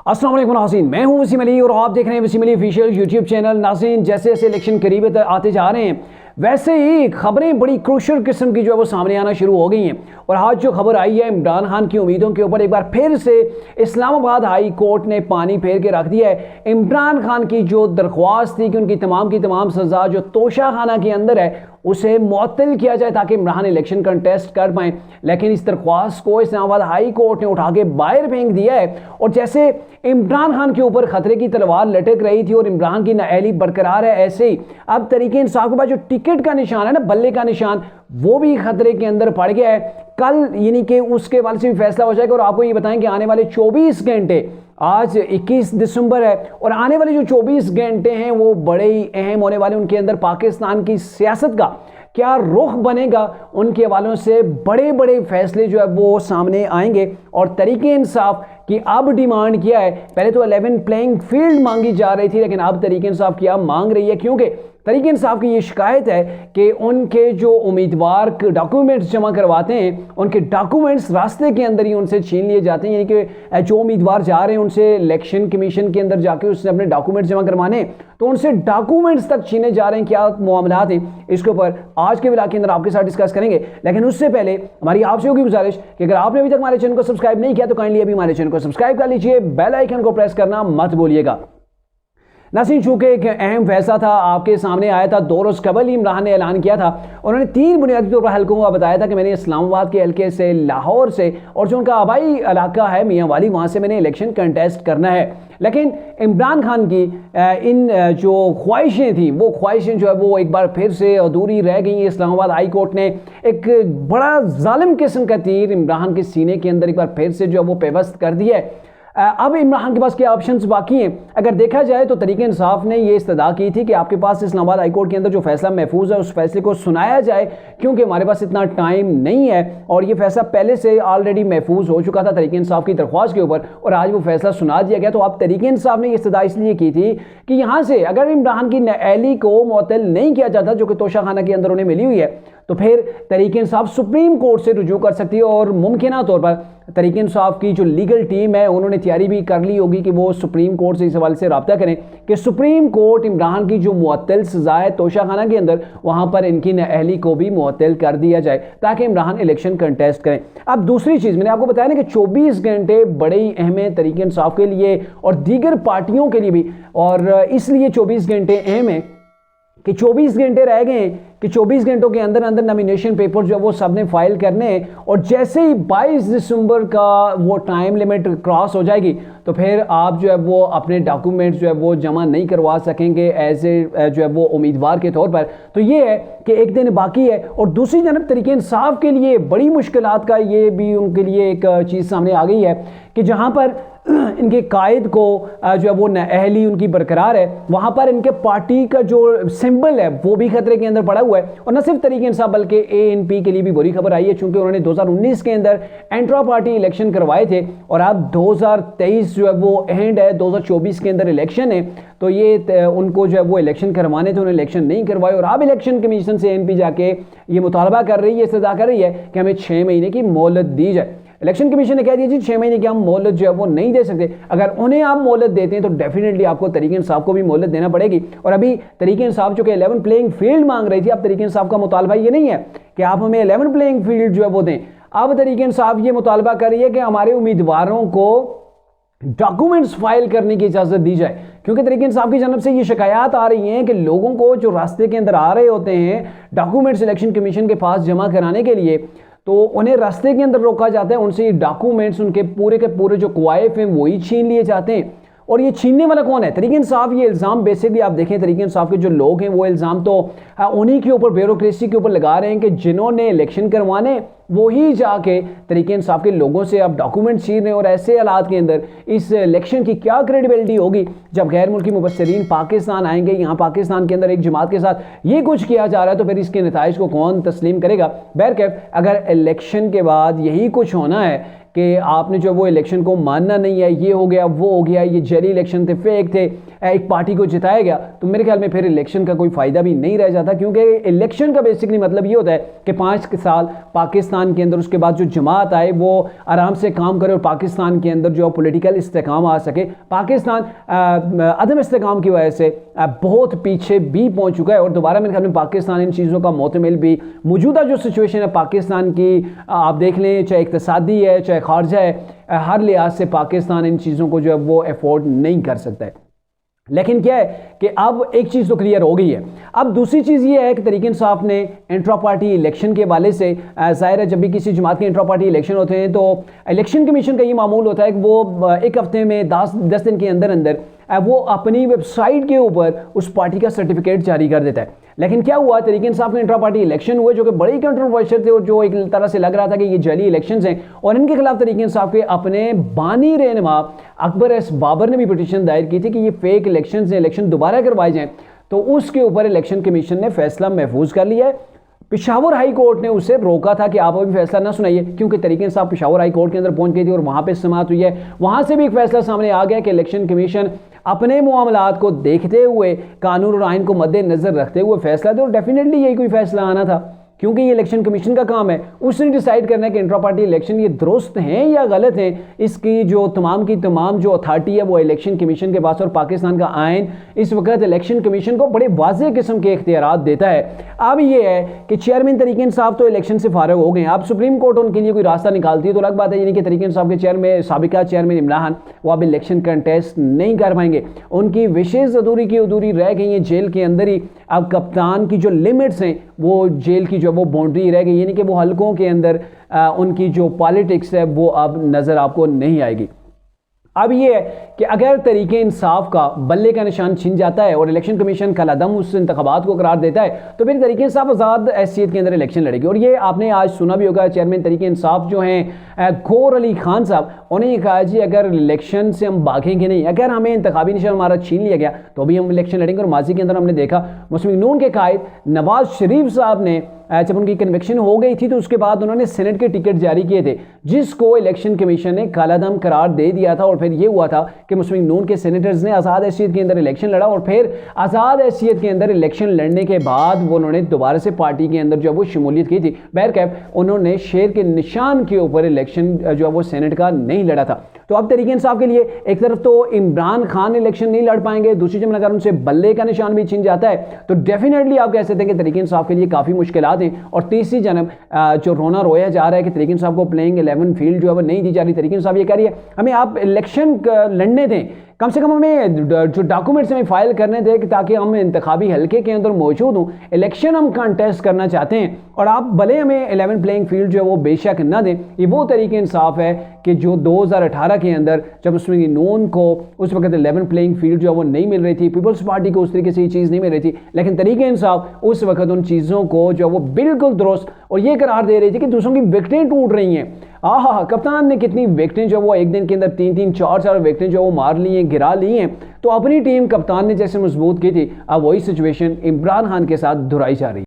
अस्सलाम वालेकुम नाज़रीन, मैं हूं वसीम अली और आप देख रहे हैं Wasim Ali official YouTube channel. नाज़रीन, जैसे जैसे इलेक्शन करीब आते जा रहे हैं वैसे ही खबरें बड़ी क्रूशल किस्म की जो है वो सामने आना शुरू हो गई हैं। और आज जो खबर आई है, इमरान खान की उम्मीदों के ऊपर एक बार फिर से इस्लामाबाद हाई कोर्ट ने पानी फेर के रख दिया है। इमरान खान की जो दरख्वास्त थी कि उनकी तमाम सज़ा जो तोशा खाना के अंदर है उसे मुअत्तल किया जाए ताकि इमरान इलेक्शन कंटेस्ट कर पाएँ, लेकिन इस दरख्वास्त को इस्लामाबाद हाई कोर्ट ने उठा के बाहर फेंक दिया है। और जैसे इमरान खान के ऊपर खतरे की तलवार लटक रही थी और इमरान की नाअहली बरकरार है, ऐसे ही अब तरीके इंसाफ के बाद जो टिकट का निशान है ना, बल्ले का निशान, वो भी खतरे के अंदर पड़ गया है। कल यानी कि उसके वाले से भी फैसला हो जाएगा। और आपको ये बताएं कि आने वाले 24 घंटे, आज 21 दिसंबर है, और आने वाले जो 24 घंटे हैं वो बड़े ही अहम होने वाले। उनके अंदर पाकिस्तान की सियासत का क्या रुख बनेगा, उनके हवालों से बड़े बड़े फैसले जो है वो सामने आएंगे। और तरीके इंसाफ की अब डिमांड किया है, पहले तो 11 प्लेइंग फील्ड मांगी जा रही थी, लेकिन अब तरीके इंसाफ क्या मांग रही है, क्योंकि तरीके इंसाफ की ये शिकायत है कि उनके जो उम्मीदवार डॉक्यूमेंट्स जमा करवाते हैं, उनके डॉक्यूमेंट्स रास्ते के अंदर ही उनसे छीन लिए जाते हैं। यानी कि जो उम्मीदवार जा रहे हैं उनसे इलेक्शन कमीशन के अंदर जाके उसने अपने डॉक्यूमेंट्स जमा करवाने, तो उनसे डॉक्यूमेंट्स तक छीने जा रहे हैं। क्या मामला है, इसके ऊपर आज के व्लॉग के अंदर आपके साथ डिस्कस करेंगे। लेकिन उससे पहले हमारी आपसे होगी गुजारिश कि अगर आपने अभी तक हमारे चैनल को सब्सक्राइब नहीं किया तो काइंडली अभी हमारे चैनल को सब्सक्राइब कर लीजिए, बेल आइकन को प्रेस करना मत भूलिएगा। नाज़रीन, चूंकि एक अहम फैसला था आपके सामने आया था, 2 रोज़ कबल ही इमरान ने ऐलान किया था। उन्होंने 3 बुनियादी तौर पर हल्कों का बताया था कि मैंने इस्लामाबाद के हल्के से, लाहौर से, और जो उनका आबाई इलाका है मियाँ वाली, वहाँ से मैंने इलेक्शन कंटेस्ट करना है। लेकिन इमरान खान की इन जो ख्वाहिशें थी, वो ख्वाहिशें जो है वो एक बार फिर से अधूरी रह गई। इस्लामाबाद हाई कोर्ट ने एक बड़ा जालिम किस्म का तीर इमरान के सीने के अंदर एक बार फिर से जो है वो पेवस्त कर दिया है। अब इमरान के पास क्या ऑप्शंस बाकी हैं? अगर देखा जाए तो तरीके इंसाफ ने ये इस्तदा की थी कि आपके पास इस्लामाबाद हाई कोर्ट के अंदर जो फैसला महफूज है उस फैसले को सुनाया जाए, क्योंकि हमारे पास इतना टाइम नहीं है। और ये फैसला पहले से ऑलरेडी महफूज हो चुका था तरीके इंसाफ की दरख्वास्त के ऊपर, और आज वो फैसला सुना दिया गया। तो अब तरीके इंसाफ ने ये इस्तदा इसलिए की थी कि यहाँ से अगर इमरान की नाअहली को मुअत्तल नहीं किया जाता, जो कि तोशा खाना के अंदर उन्हें मिली हुई है, तो फिर तरीके इंसाफ सुप्रीम कोर्ट से रुजू कर सकती है। और मुमकिन तौर पर तरीके इंसाफ की जो लीगल टीम है उन्होंने तैयारी भी कर ली होगी कि वो सुप्रीम कोर्ट से इस हवाले से रब्ता करें कि सुप्रीम कोर्ट इमरान की जो मुअत्तल सज़ा है तोशा खाना के अंदर, वहाँ पर इनकी नाअहली को भी मुअत्तल कर दिया जाए ताकि इमरान इलेक्शन कंटेस्ट करें। अब दूसरी चीज़ मैंने आपको बताया ना कि 24 घंटे बड़े ही अहम है तरीके इंसाफ के लिए और दीगर पार्टियों के लिए भी। और इसलिए 24 घंटे अहम है कि 24 घंटे रह गए कि 24 घंटों के अंदर अंदर नॉमिनेशन पेपर जो है वो सबने फाइल करने हैं। और जैसे ही 22 दिसंबर का वो टाइम लिमिट क्रॉस हो जाएगी तो फिर आप जो है वो अपने डॉक्यूमेंट्स जो है वो जमा नहीं करवा सकेंगे एज ए जो है वो उम्मीदवार के तौर पर। तो ये है कि एक दिन बाकी है। और दूसरी जानब तरीके इंसाफ के लिए बड़ी मुश्किलात का ये भी उनके लिए एक चीज़ सामने आ गई है कि जहाँ पर इनके कायद को जो है वो नाअहली उनकी बरकरार है, वहाँ पर इनके पार्टी का जो सिंबल है वो भी खतरे के अंदर पड़ा हुआ है। और न सिर्फ तरीके इंसाफ बल्कि ANP के लिए भी बुरी खबर आई है, चूंकि उन्होंने 2019 के अंदर इंट्रा पार्टी इलेक्शन करवाए थे और अब 2023 जो है वो एंड है, 2024 के अंदर इलेक्शन है। तो ये उनको जो है वो इलेक्शन करवाने थे, उन्हें इलेक्शन नहीं करवाए। और अब इलेक्शन कमीशन से ANP जाके ये मुतालबा कर रही है, इस्तदा कर रही है कि हमें 6 महीने की मोहलत दी जाए। इलेक्शन कमीशन ने कह दिया जी 6 महीने की हम मोहलत जो है वो नहीं दे सकते। अगर उन्हें आप मोहलत देते हैं तो डेफिनेटली आपको तरीके इंसाफ को भी मोहलत देना पड़ेगी। और अभी तरीके इंसाफ जो कि 11 प्लेइंग फील्ड मांग रही थी, अब तरीके इंसाफ का मुतालबा ये नहीं है कि आप हमें 11 प्लेइंग फील्ड जो है वो दें। अब तरीके इंसाफ ये मुतालबा कर रही है कि हमारे उम्मीदवारों को डॉक्यूमेंट्स फाइल करने की इजाज़त दी जाए, क्योंकि तरीके इंसाफ की जानब से ये शिकायत आ रही हैं कि लोगों को जो रास्ते के अंदर आ रहे होते हैं डॉक्यूमेंट्स इलेक्शन कमीशन के पास जमा कराने के लिए, तो उन्हें रास्ते के अंदर रोका जाता है, उनसे ये डॉक्यूमेंट्स उनके पूरे के पूरे जो क्वाइफ हैं वही छीन लिए जाते हैं। और ये छीनने वाला कौन है? तरीके इंसाफ। ये इल्ज़ाम बेसिकली आप देखें, तरीके इंसाफ के जो लोग हैं वो इल्ज़ाम तो उन्हीं के ऊपर, ब्यूरोक्रेसी के ऊपर लगा रहे हैं कि जिन्होंने इलेक्शन करवाने वो ही जाके तरीके इंसाफ के लोगों से अब डॉक्यूमेंट छीन रहे हैं। और ऐसे हालात के अंदर इस इलेक्शन की क्या क्रेडिबिलिटी होगी जब गैर मुल्की मुबस्सिरीन पाकिस्तान आएंगे, यहाँ पाकिस्तान के अंदर एक जमात के साथ ये कुछ किया जा रहा है, तो फिर इसके नताइज को कौन तस्लीम करेगा? बहरकैफ अगर इलेक्शन के बाद यही कुछ होना है कि आपने जो वो इलेक्शन को मानना नहीं है, ये हो गया, वो हो गया, ये जेली इलेक्शन थे, फेक थे, एक पार्टी को जिताया गया तो मेरे ख्याल में फिर इलेक्शन का कोई फ़ायदा भी नहीं रह जाता, क्योंकि इलेक्शन का बेसिकली मतलब ये होता है कि 5 साल पाकिस्तान के अंदर उसके बाद जो जमात आए वो आराम से काम करे और पाकिस्तान के अंदर जो पॉलिटिकल इस्तेकाम आ सके। पाकिस्तान अदम इस्तेकाम की वजह से बहुत पीछे भी पहुंच चुका है और दोबारा मेरे ख्याल में पाकिस्तान इन चीज़ों का मोतमिल भी, मौजूदा जो सिचुएशन है पाकिस्तान की आप देख लें, चाहे इक़्तिसादी है चाहे खारजा है, हर लिहाज से पाकिस्तान इन चीज़ों को जो है वो अफोर्ड नहीं कर सकता है। लेकिन क्या है कि अब एक चीज़ तो क्लियर हो गई है। अब दूसरी चीज़ ये है कि तहरीक इंसाफ ने इंट्रा पार्टी इलेक्शन के हवाले से, ज़ाहिर है जब भी किसी जमात के इंट्रा पार्टी इलेक्शन होते हैं तो इलेक्शन कमीशन का ये मामूल होता है कि वो एक हफ्ते में 10 दिन के अंदर अंदर वो अपनी वेबसाइट के ऊपर उस पार्टी का सर्टिफिकेट जारी कर देता है। लेकिन क्या हुआ, तहरीक इंसाफ के इंट्रा पार्टी इलेक्शन हुए जो कि बड़ी कंट्रोवर्शियल थे और जो एक तरह से लग रहा था कि ये जाली इलेक्शंस हैं और इनके खिलाफ तहरीक इंसाफ के अपने बानी रहनुमा अकबर एस बाबर ने भी पिटीशन दायर की थी कि ये फेक इलेक्शंस हैं, इलेक्शन दोबारा करवाए जाएं। तो उसके ऊपर इलेक्शन कमीशन ने फैसला महफूज कर लिया है। पेशावर हाई कोर्ट ने उसे रोका था कि आप अभी फैसला ना सुनाइए, क्योंकि तहरीक इंसाफ पेशावर हाई कोर्ट के अंदर पहुंच गई थी और वहां पे समाअत हुई है। वहां से भी एक फैसला सामने आ गया कि इलेक्शन कमीशन अपने मामलात को देखते हुए, कानून और आइन को मद्देनजर रखते हुए फैसला दे, और डेफिनेटली यही कोई फैसला आना था क्योंकि ये इलेक्शन कमीशन का काम है। उसने डिसाइड करना है कि इंट्रा पार्टी इलेक्शन ये दुरुस्त हैं या गलत हैं। इसकी जो तमाम की तमाम जो अथॉरिटी है वो इलेक्शन कमीशन के पास, और पाकिस्तान का आइन इस वक्त इलेक्शन कमीशन को बड़े वाज़ेह किस्म के इख्तियारात देता है। अब ये है कि चेयरमैन तहरीक इंसाफ तो इलेक्शन से फारग हो गए, अब सुप्रीम कोर्ट उनके लिए कोई रास्ता निकालती है तो अलग बात है। यानी कि तहरीक इंसाफ के चेयरमैन, साबिका चेयरमैन इमरान खान, वो अब इलेक्शन कंटेस्ट नहीं कर पाएंगे। उनकी विशेष अधूरी की अधूरी रह गई हैं जेल के अंदर ही। अब कप्तान की जो लिमिट्स हैं वो जेल की जो वो बाउंड्री रह गई, यानी कि वो हलकों के अंदर उनकी जो पॉलिटिक्स है वो अब नज़र आपको नहीं आएगी। अब ये है कि अगर तहरीक इंसाफ का बल्ले का निशान छिन जाता है और इलेक्शन कमीशन कलादम उस इंतखाबात को करार देता है तो फिर तहरीक इंसाफ आज़ाद हैसियत के अंदर इलेक्शन लड़ेगी। और ये आपने आज सुना भी होगा, चेयरमैन तहरीक इंसाफ जो हैं गौर अली खान साहब, उन्हें ये कहा जी अगर इलेक्शन से हम भागेंगे नहीं, अगर हमें इंतखाबी निशान हमारा छीन लिया गया तो भी हम इलेक्शन लड़ेंगे। और माजी के अंदर हमने देखा मुस्लिम लीग नून के कायद नवाज शरीफ साहब ने जब उनकी कन्विक्शन हो गई थी तो उसके बाद उन्होंने सेनेट के टिकट जारी किए थे, जिसको इलेक्शन कमीशन ने कालादम करार दे दिया था। और फिर ये हुआ था कि मुस्लिम लीग नून के सेनेटर्स ने आज़ाद हैसियत के अंदर इलेक्शन लड़ा और फिर आज़ाद हैसियत के अंदर इलेक्शन लड़ने के बाद वो उन्होंने दोबारा से पार्टी के अंदर जो वो शमूलियत की थी। बहरकैफ उन्होंने शेर के निशान के ऊपर इलेक्शन जो वो सेनेट का नहीं लड़ा था। तो अब तहरीक इंसाफ के लिए एक तरफ तो इमरान खान इलेक्शन नहीं लड़ पाएंगे, दूसरी जब अगर उनसे बल्ले का निशान भी छिन जाता है तो डेफिनेटली आप कह सकते हैं कि तहरीक इंसाफ के लिए काफ़ी मुश्किलात हैं। और तीसरी जानब जो रोना रोया जा रहा है कि तहरीक इंसाफ को प्लेइंग 11 फील्ड जो है वो नहीं दी जा रही। तहरीक इंसाफ ये कह रही है हमें आप इलेक्शन लड़ने दें, कम से कम हमें जो डॉक्यूमेंट्स हमें फाइल करने दें ताकि हम इंतखाबी हल्के के अंदर मौजूद हों, इलेक्शन हम कंटेस्ट करना चाहते हैं और आप भले हमें 11 प्लेइंग फील्ड जो है वो बेशक ना दें। ये वो तरीके इंसाफ है कि जो 2018 के अंदर जब मुस्लिम लीग नून को उस वक्त 11 प्लेइंग फील्ड जो है वो नहीं मिल रही थी, पीपल्स पार्टी को उस तरीके से ये चीज़ नहीं मिल रही थी, लेकिन तरीके इंसाफ उस वक्त उन चीज़ों को जो वो बिल्कुल दुरुस्त और ये करार दे रही थी कि दूसरों की विकेटें टूट रही हैं। हाँ, कप्तान ने कितनी विकेटें जो वो एक दिन के अंदर 3-3, 4-4 विकेटें जो वो मार ली हैं, गिरा ली हैं। तो अपनी टीम कप्तान ने जैसे मजबूत की थी, अब वही सिचुएशन इमरान खान के साथ दोहराई जा रही है।